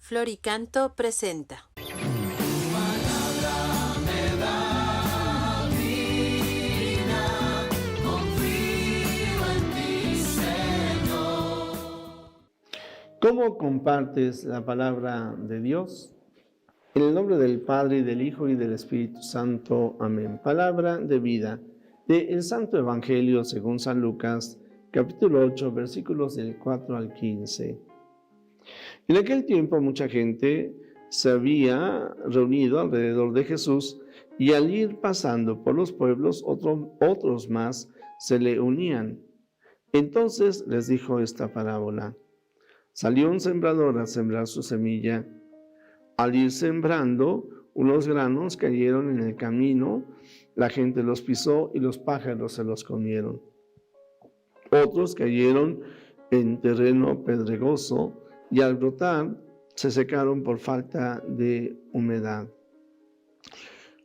Floricanto presenta. ¿Cómo compartes la palabra de Dios? En el nombre del Padre, y del Hijo, y del Espíritu Santo. Amén. Palabra de vida del Santo Evangelio según San Lucas, capítulo 8, versículos del 4 al 15. En aquel tiempo mucha gente se había reunido alrededor de Jesús, y al ir pasando por los pueblos, otros más se le unían. Entonces les dijo esta parábola. Salió un sembrador a sembrar su semilla. Al ir sembrando, unos granos cayeron en el camino, la gente los pisó y los pájaros se los comieron. Otros cayeron en terreno pedregoso y al brotar se secaron por falta de humedad.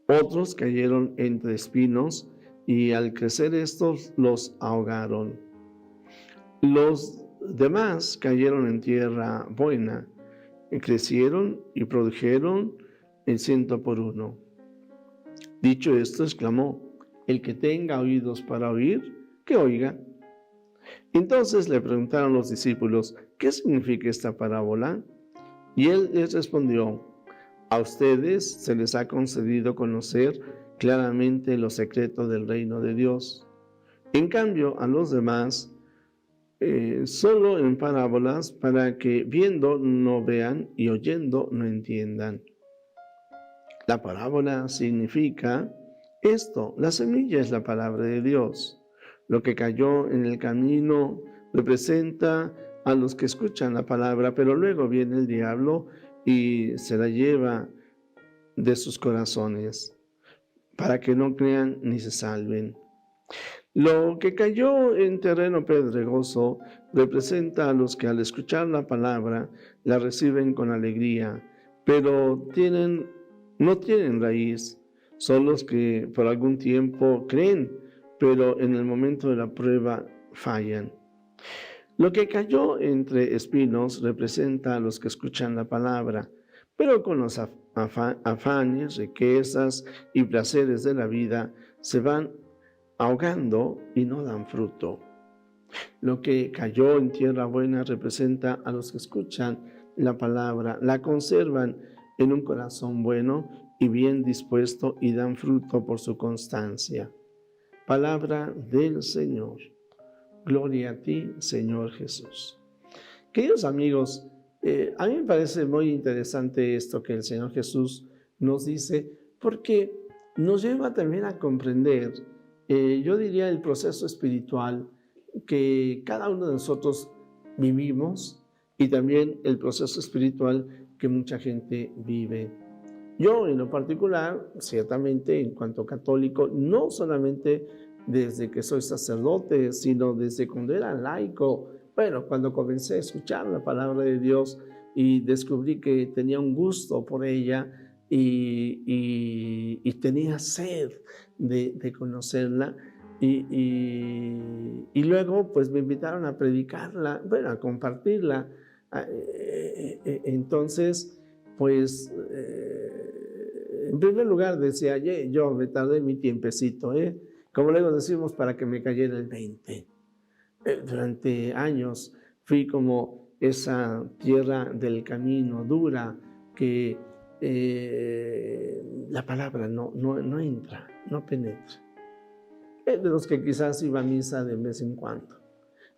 Otros cayeron entre espinos y al crecer estos los ahogaron. Los demás cayeron en tierra buena, crecieron y produjeron el 100 por 1. Dicho esto, exclamó: el que tenga oídos para oír, que oiga. Entonces le preguntaron los discípulos: ¿qué significa esta parábola? Y él les respondió: a ustedes se les ha concedido conocer claramente los secretos del reino de Dios. En cambio, a los demás, solo en parábolas, para que viendo no vean y oyendo no entiendan. La parábola significa esto: la semilla es la palabra de Dios. Lo que cayó en el camino representa a los que escuchan la palabra, pero luego viene el diablo y se la lleva de sus corazones, para que no crean ni se salven. Lo que cayó en terreno pedregoso representa a los que al escuchar la palabra la reciben con alegría, pero no tienen raíz. Son los que por algún tiempo creen, pero en el momento de la prueba fallan. Lo que cayó entre espinos representa a los que escuchan la palabra, pero con los afanes, riquezas y placeres de la vida se van ahogando y no dan fruto. Lo que cayó en tierra buena representa a los que escuchan la palabra, la conservan en un corazón bueno y bien dispuesto y dan fruto por su constancia. Palabra del Señor. Gloria a ti, Señor Jesús. Queridos amigos, a mí me parece muy interesante esto que el Señor Jesús nos dice, porque nos lleva también a comprender, yo diría, el proceso espiritual que cada uno de nosotros vivimos y también el proceso espiritual que mucha gente vive. Yo, en lo particular, ciertamente, en cuanto católico, no solamente desde que soy sacerdote, sino desde cuando era laico. Bueno, cuando comencé a escuchar la palabra de Dios y descubrí que tenía un gusto por ella y tenía sed de conocerla, y luego pues me invitaron a predicarla, bueno, a compartirla. Entonces, pues, en primer lugar decía, yo me tardé mi tiempecito, como luego decimos, para que me cayera el 20. Durante años fui como esa tierra del camino dura que la palabra no entra, no penetra. De los que quizás iba a misa de vez en cuando.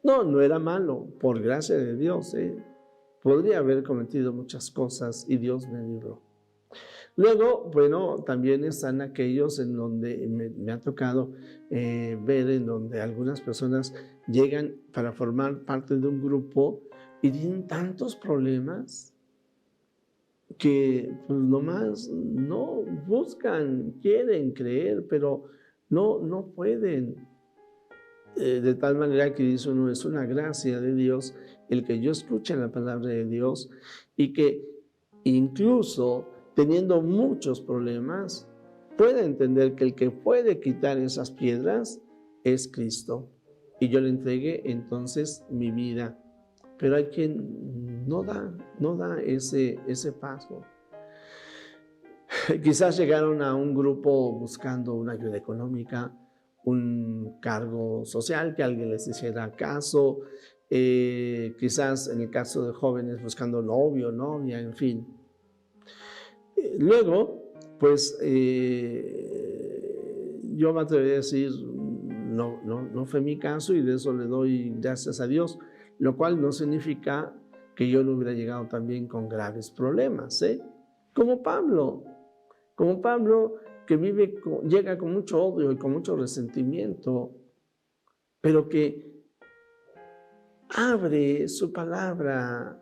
No era malo, por gracia de Dios. Podría haber cometido muchas cosas y Dios me libró. Luego, bueno, también están aquellos en donde me ha tocado ver en donde algunas personas llegan para formar parte de un grupo y tienen tantos problemas que pues nomás no buscan, quieren creer, pero no pueden. De tal manera que dice uno, es una gracia de Dios el que yo escuche la palabra de Dios y que incluso teniendo muchos problemas, pueda entender que el que puede quitar esas piedras es Cristo. Y yo le entregué entonces mi vida. Pero hay quien no da ese paso. Quizás llegaron a un grupo buscando una ayuda económica, un cargo social, que alguien les hiciera caso, quizás en el caso de jóvenes buscando novio, novia, en fin. Luego, pues, yo me atrevería a decir, no fue mi caso y de eso le doy gracias a Dios, lo cual no significa que yo no hubiera llegado también con graves problemas, Como Pablo que llega con mucho odio y con mucho resentimiento, pero que abre su palabra,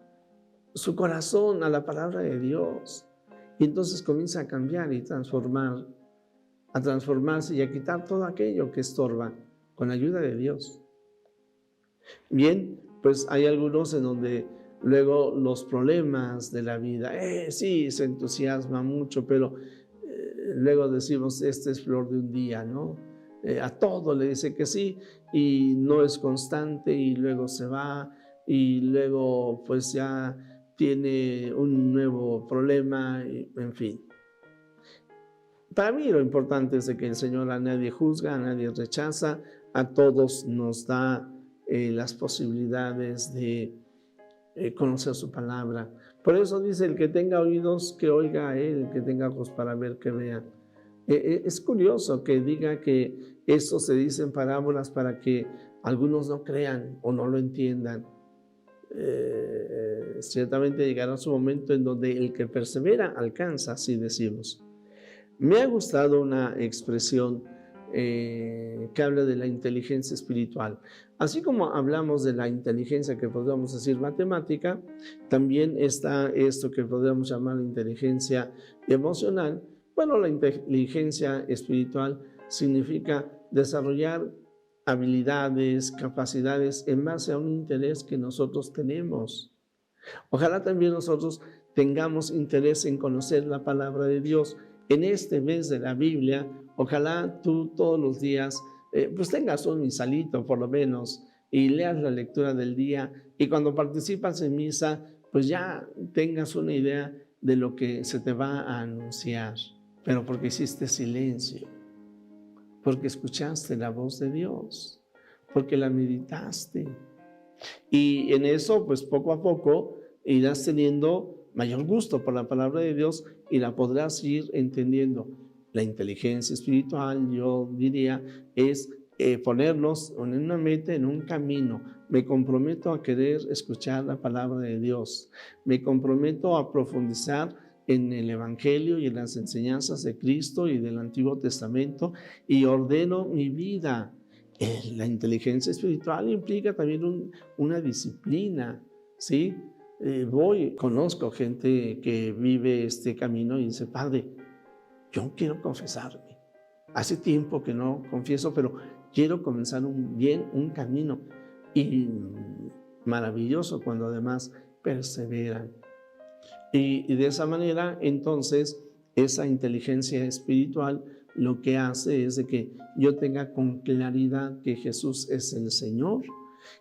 su corazón a la palabra de Dios, y entonces comienza a cambiar y a transformarse y a quitar todo aquello que estorba con la ayuda de Dios. Bien, pues hay algunos en donde luego los problemas de la vida, sí, se entusiasma mucho, pero luego decimos, esta es flor de un día, ¿no? A todo le dice que sí y no es constante y luego se va y luego pues ya tiene un nuevo problema, en fin. Para mí lo importante es de que el Señor a nadie juzga, a nadie rechaza, a todos nos da las posibilidades de conocer su palabra. Por eso dice, el que tenga oídos, que oiga a él, el que tenga ojos para ver, que vea. Es curioso que diga que esto se dice en parábolas para que algunos no crean o no lo entiendan. Ciertamente llegará su momento en donde el que persevera alcanza, así decimos. Me ha gustado una expresión que habla de la inteligencia espiritual. Así como hablamos de la inteligencia que podríamos decir matemática, también está esto que podríamos llamar inteligencia emocional. Bueno, la inteligencia espiritual significa desarrollar habilidades, capacidades en base a un interés que nosotros tenemos. Ojalá también nosotros tengamos interés en conocer la palabra de Dios. En este mes de la Biblia, ojalá tú todos los días pues tengas un misalito por lo menos y leas la lectura del día y cuando participas en misa, pues ya tengas una idea de lo que se te va a anunciar, pero porque hiciste silencio, porque escuchaste la voz de Dios, porque la meditaste. Y en eso, pues poco a poco irás teniendo mayor gusto por la palabra de Dios y la podrás ir entendiendo. La inteligencia espiritual, yo diría, es ponernos en una meta, en un camino. Me comprometo a querer escuchar la palabra de Dios. Me comprometo a profundizar en el Evangelio y en las enseñanzas de Cristo y del Antiguo Testamento y ordeno mi vida. La inteligencia espiritual implica también una disciplina, ¿sí? Conozco gente que vive este camino y dice, Padre, yo quiero confesarme. Hace tiempo que no confieso, pero quiero comenzar un camino. Y maravilloso cuando además perseveran. Y de esa manera, entonces, esa inteligencia espiritual lo que hace es de que yo tenga con claridad que Jesús es el Señor,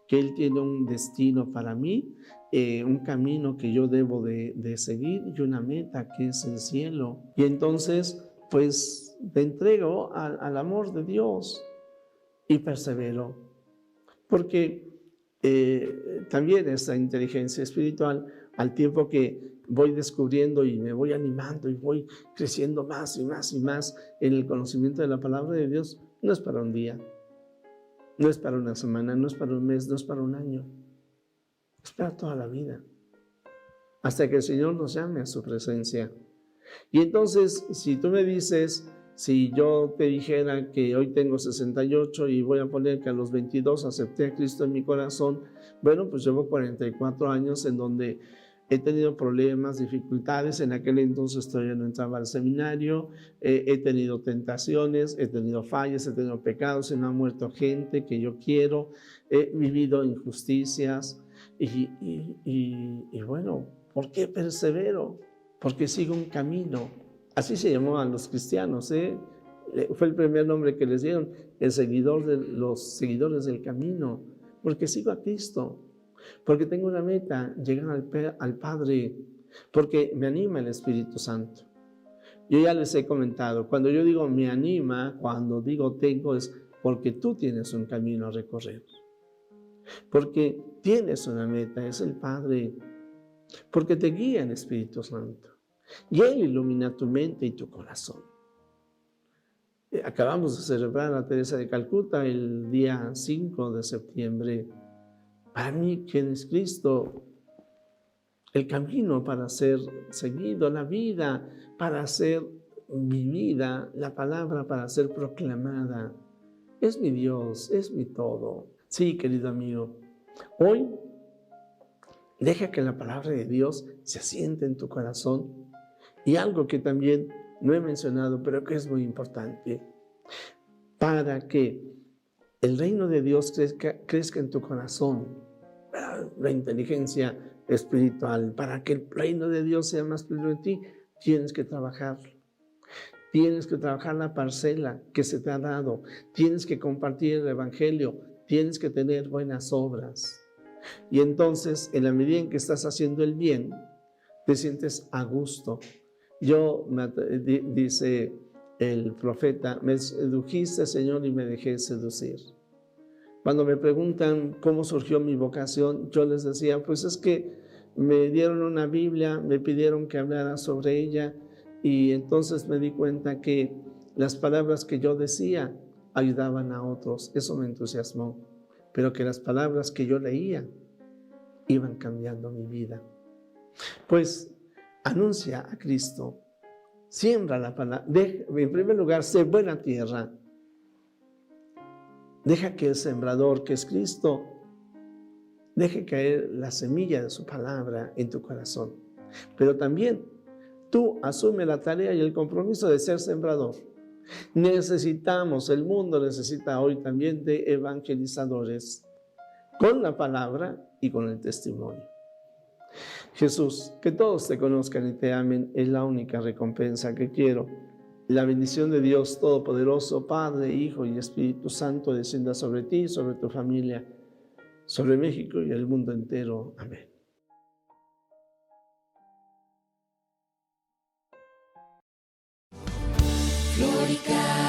que Él tiene un destino para mí, un camino que yo debo de seguir y una meta que es el cielo. Y entonces, pues, me entrego al amor de Dios y persevero. Porque también esta inteligencia espiritual, al tiempo que voy descubriendo y me voy animando y voy creciendo más y más y más en el conocimiento de la palabra de Dios, no es para un día, no es para una semana, no es para un mes, no es para un año, es para toda la vida, hasta que el Señor nos llame a su presencia. Y entonces, si tú me dices, si yo te dijera que hoy tengo 68 y voy a poner que a los 22 acepté a Cristo en mi corazón, bueno, pues llevo 44 años en donde he tenido problemas, dificultades. En aquel entonces todavía no entraba al seminario, he tenido tentaciones, he tenido fallas, he tenido pecados, se me ha muerto gente que yo quiero, he vivido injusticias y bueno, ¿por qué persevero? Porque sigo un camino. Así se llamaban los cristianos, fue el primer nombre que les dieron, los seguidores del camino, porque sigo a Cristo. porque tengo una meta, llegar al Padre, porque me anima el Espíritu Santo. Yo ya les he comentado, cuando yo digo me anima, cuando digo tengo, es porque tú tienes un camino a recorrer, porque tienes una meta, es el Padre, porque te guía el Espíritu Santo y Él ilumina tu mente y tu corazón. Acabamos de celebrar a Teresa de Calcuta el día 5 de septiembre. Para mí, ¿quién es Cristo? El camino para ser seguido, la vida para ser vivida, la palabra para ser proclamada. Es mi Dios, es mi todo. Sí, querido amigo, hoy deja que la palabra de Dios se asiente en tu corazón. Y algo que también no he mencionado, pero que es muy importante, para que el reino de Dios crezca en tu corazón, la inteligencia espiritual, para que el reino de Dios sea más pleno en ti, tienes que trabajar. Tienes que trabajar la parcela que se te ha dado, tienes que compartir el evangelio, tienes que tener buenas obras. Y entonces, en la medida en que estás haciendo el bien, te sientes a gusto. Dice el profeta, me sedujiste, Señor, y me dejé seducir. Cuando me preguntan cómo surgió mi vocación, yo les decía, pues es que me dieron una Biblia, me pidieron que hablara sobre ella, y entonces me di cuenta que las palabras que yo decía ayudaban a otros. Eso me entusiasmó, pero que las palabras que yo leía iban cambiando mi vida. Pues anuncia a Cristo, siembra la palabra, en primer lugar, sé buena tierra. Deja que el sembrador, que es Cristo, deje caer la semilla de su palabra en tu corazón. Pero también tú asume la tarea y el compromiso de ser sembrador. El mundo necesita hoy también de evangelizadores con la palabra y con el testimonio. Jesús, que todos te conozcan y te amen es la única recompensa que quiero. La bendición de Dios Todopoderoso, Padre, Hijo y Espíritu Santo, descienda sobre ti, sobre tu familia, sobre México y el mundo entero. Amén. Glorica.